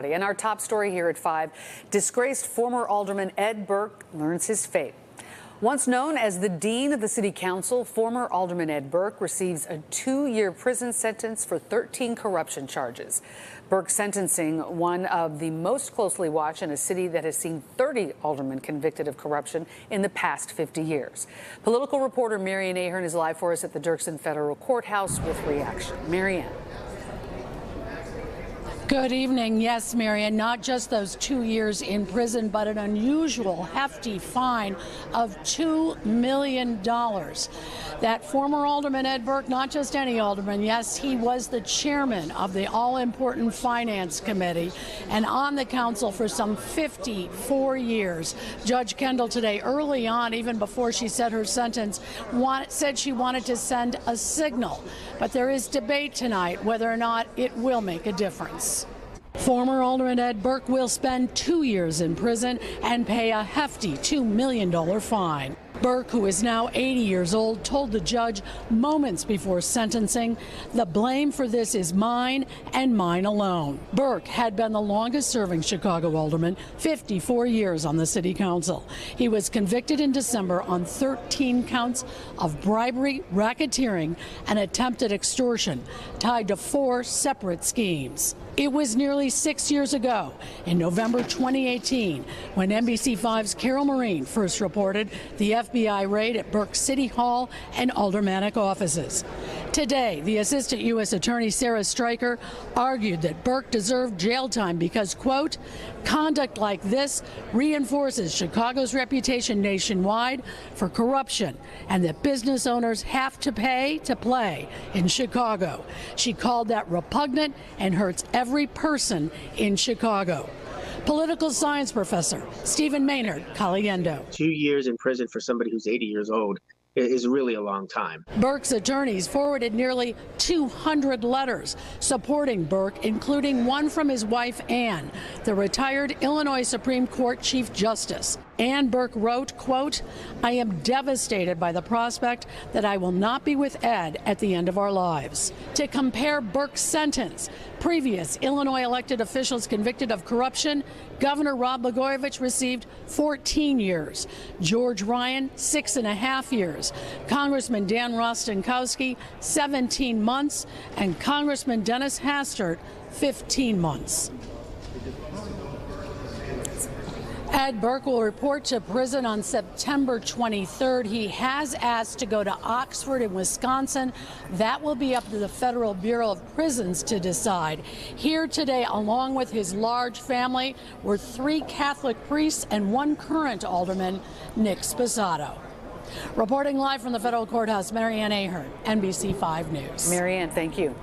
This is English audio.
And our top story here at 5, disgraced former Alderman Ed Burke learns his fate. Once known as the Dean of the City Council, former Alderman Ed Burke receives a 2-year prison sentence for 13 corruption charges. Burke's sentencing, one of the most closely watched in a city that has seen 30 aldermen convicted of corruption in the past 50 years. Political reporter Marianne Ahern is live for us at the Dirksen Federal Courthouse with reaction. Marianne. Good evening. Yes, Marianne, not just those 2 years in prison, but an unusual hefty fine of $2 million. That former Alderman Ed Burke, not just any alderman, yes, he was the chairman of the all-important Finance Committee and on the council for some 54 years. Judge Kendall today, early on, even before she said her sentence, said she wanted to send a signal. But there is debate tonight whether or not it will make a difference. Former Alderman Ed Burke will spend 2 years in prison and pay a hefty $2 million fine. Burke, who is now 80 years old, told the judge moments before sentencing, "The blame for this is mine and mine alone." Burke had been the longest-serving Chicago alderman, 54 years on the city council. He was convicted in December on 13 counts of bribery, racketeering, and attempted extortion, tied to 4 separate schemes. It was nearly 6 years ago, in November 2018, when NBC5's Carol Maureen first reported the FBI raid at Burke City Hall and aldermanic offices. Today, the Assistant U.S. Attorney Sarah Stryker argued that Burke deserved jail time because, quote, "conduct like this reinforces Chicago's reputation nationwide for corruption and that business owners have to pay to play in Chicago." She called that repugnant and hurts every person in Chicago. Political science professor Stephen Maynard Caliendo. 2 years in prison for somebody who's 80 years old is really a long time. Burke's attorneys forwarded nearly 200 letters supporting Burke, including one from his wife, Ann, the retired Illinois Supreme Court Chief Justice. Ann Burke wrote, quote, "I am devastated by the prospect that I will not be with Ed at the end of our lives." To compare Burke's sentence, previous Illinois elected officials convicted of corruption, Governor Rod Blagojevich received 14 years, George Ryan 6.5 years, Congressman Dan Rostenkowski 17 months, and Congressman Dennis Hastert 15 months. Ed Burke will report to prison on September 23rd. He has asked to go to Oxford in Wisconsin. That will be up to the Federal Bureau of Prisons to decide. Here today, along with his large family, were 3 Catholic priests and 1 current alderman, Nick Sposato. Reporting live from the Federal Courthouse, Marianne Ahern, NBC5 News. Marianne, thank you.